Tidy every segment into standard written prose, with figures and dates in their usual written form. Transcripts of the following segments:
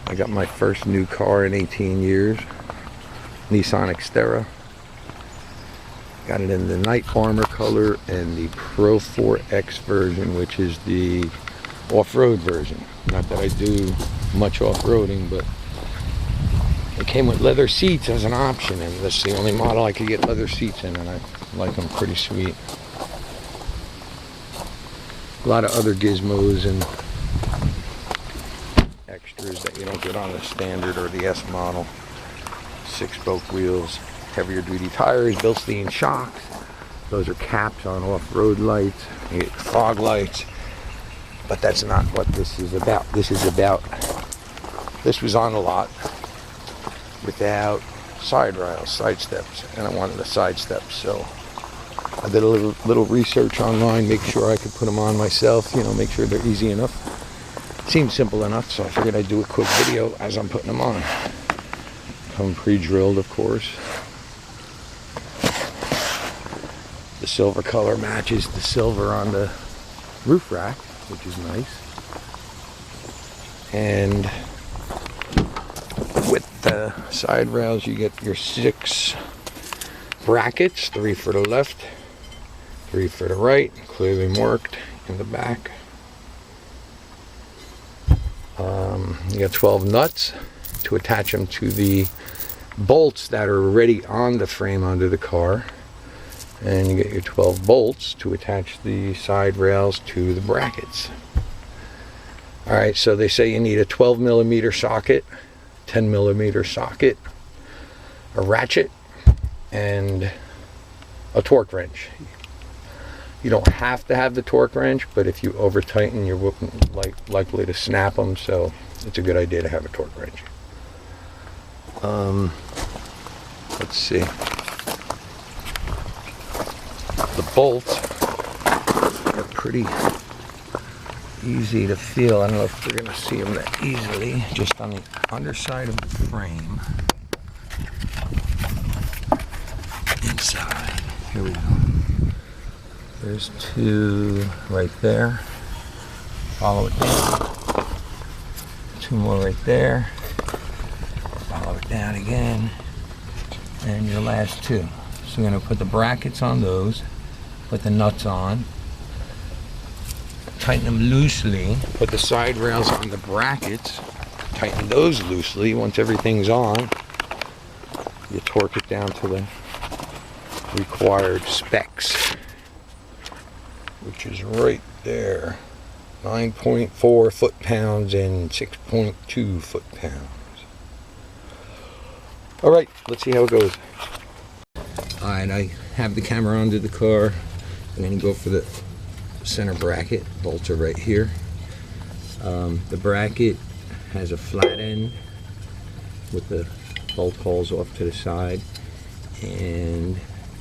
I got my first new car in 18 years. Nissan Xterra. Got it in the night armor color and the Pro-4X version, which is the off-road version. Not that I do much off-roading, but it came with leather seats as an option, and that's the only model I could get leather seats in, and I like them pretty sweet. A lot of other gizmos and extras that you don't get on the standard or the S model. 6-spoke wheels, heavier duty tires, Bilstein shocks. Those are caps on off-road lights. You get fog lights. But that's not what this is about. This was on the lot without side rails, side steps, and I wanted a side step, so I did a little research online, make sure I could put them on myself, you know, make sure they're easy enough. Seemed simple enough, so I figured I'd do a quick video as I'm putting them on. Come pre-drilled, of course. The silver color matches the silver on the roof rack, which is nice. And with the side rails, you get your 6 brackets, 3 for the left, 3 for the right, clearly marked in the back. You got 12 nuts to attach them to the bolts that are already on the frame under the car, and you get your 12 bolts to attach the side rails to the brackets. Alright, so they say you need a 12mm socket, 10mm socket, a ratchet, and a torque wrench. You don't have to have the torque wrench, but if you over tighten, you're likely to snap them, so it's a good idea to have a torque wrench. Let's see. The bolts are pretty easy to feel. I don't know if you're going to see them that easily. Just on the underside of the frame. Inside. Here we go. There's 2 right there. Follow it down. 2 more right there. Follow it down again. And your last 2. So you're going to put the brackets on those. Put the nuts on. Tighten them loosely. Put the side rails on the brackets. Tighten those loosely. Once everything's on, you torque it down to the required specs, which is right there. 9.4 foot-pounds and 6.2 foot-pounds. Alright, let's see how it goes. Alright, I have the camera under the car. I'm going to go for the center bracket. Bolts are right here. The bracket has a flat end with the bolt holes off to the side and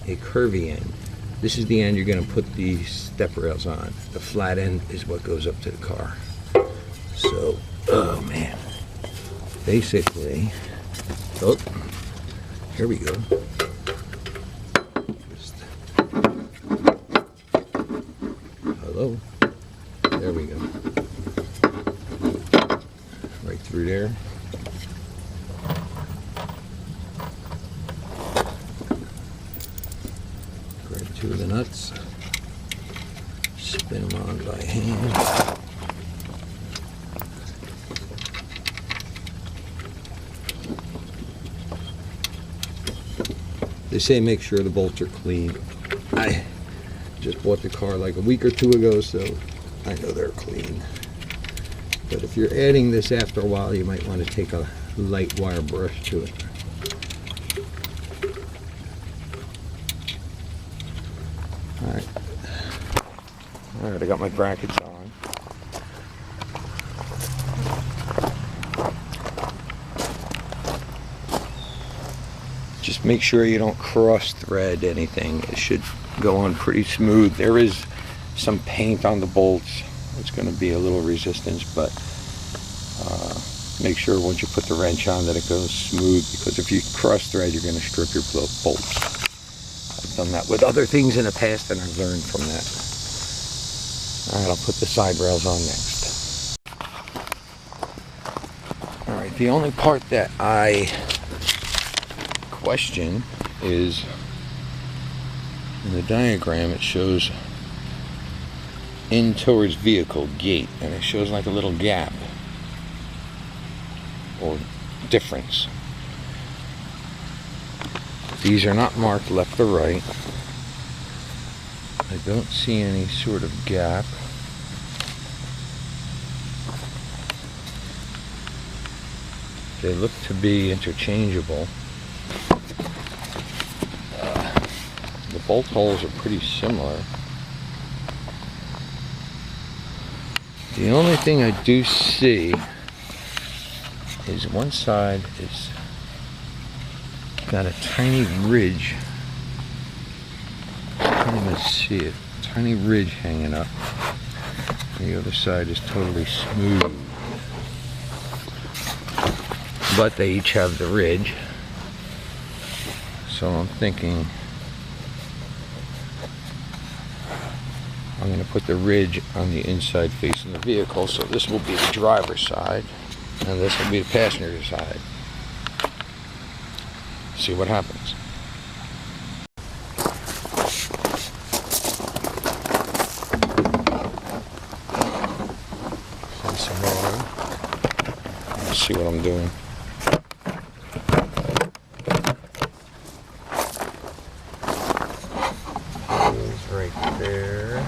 a curvy end. This is the end you're going to put the step rails on. The flat end is what goes up to the car. So, oh man. Basically, oh, here we go. Hello. There we go. Right through there. Grab 2 of the nuts. Spin them on by hand. They say make sure the bolts are clean. I just bought the car like a week or 2 ago, so I know they're clean. But if you're adding this after a while, you might want to take a light wire brush to it. Alright, I got my brackets on. Just make sure you don't cross thread anything. It should go on pretty smooth. There is some paint on the bolts. It's going to be a little resistance, but make sure once you put the wrench on that it goes smooth, because if you cross thread, you're going to strip your bolts. I've done that with other things in the past, and I've learned from that. All right, I'll put the side rails on next. Alright, the only part that I question is in the diagram it shows in towards vehicle gate, and it shows like a little gap or difference. These are not marked left or right. I don't see any sort of gap. They look to be interchangeable. The bolt holes are pretty similar. The only thing I do see is one side is got a tiny ridge. I can't even see it. Tiny ridge hanging up. And the other side is totally smooth. But they each have the ridge. So I'm thinking I'm going to put the ridge on the inside facing the vehicle. So this will be the driver's side and this will be the passenger side. See what happens. Send some water. Let's see what I'm doing. It's right there.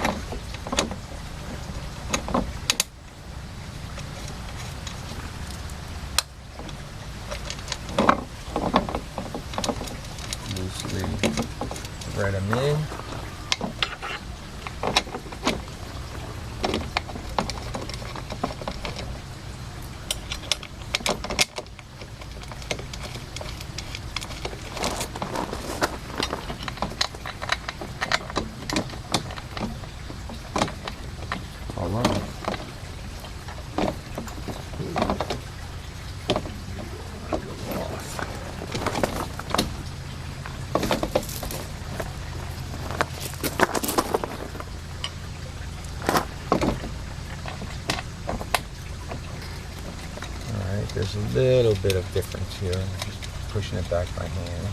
Thread them in. All right. There's a little bit of difference here. I'm just pushing it back by hand.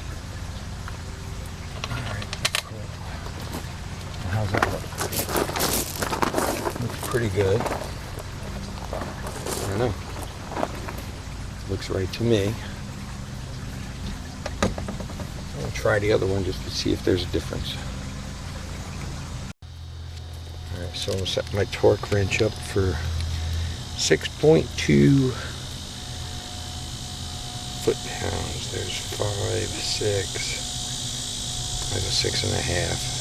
Alright, cool. How's that look? Looks pretty good. I don't know. Looks right to me. I'll try the other one just to see if there's a difference. Alright, so I'm setting my torque wrench up for 6.2 foot-pounds. There's 5, 6. I go 6.5.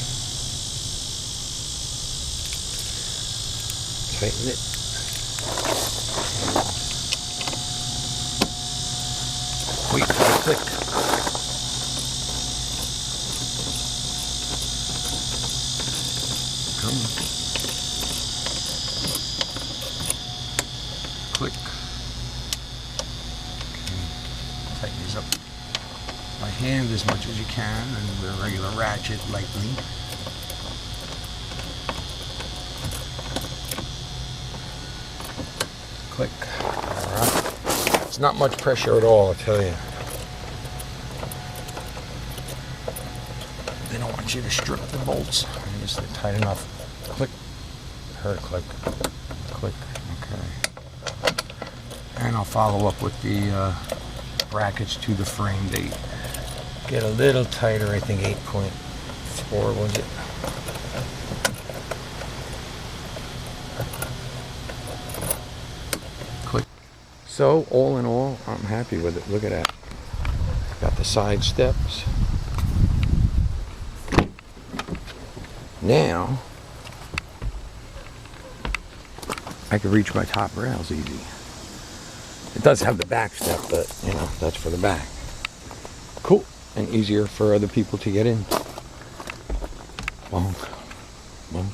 Tighten it. Wait for the click. Come on. Click. Tighten these up by hand as much as you can, and with a regular ratchet lightly. Click. Alright. It's not much pressure at all, I tell you. They don't want you to strip the bolts. Just they're tight enough. Click. Heard a click. Click. Okay. And I'll follow up with the brackets to the frame. They get a little tighter, I think 8.4 was it? Click. So all in all, I'm happy with it. Look at that. Got the side steps. Now I can reach my top rails easy. It does have the back step, but you know, that's for the back. Cool. And easier for other people to get in. Bonk. Bonk.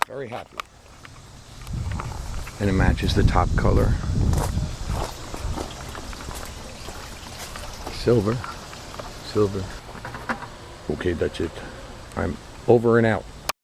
Very happy. And it matches the top color. Silver. Silver. Okay, that's it. I'm over and out.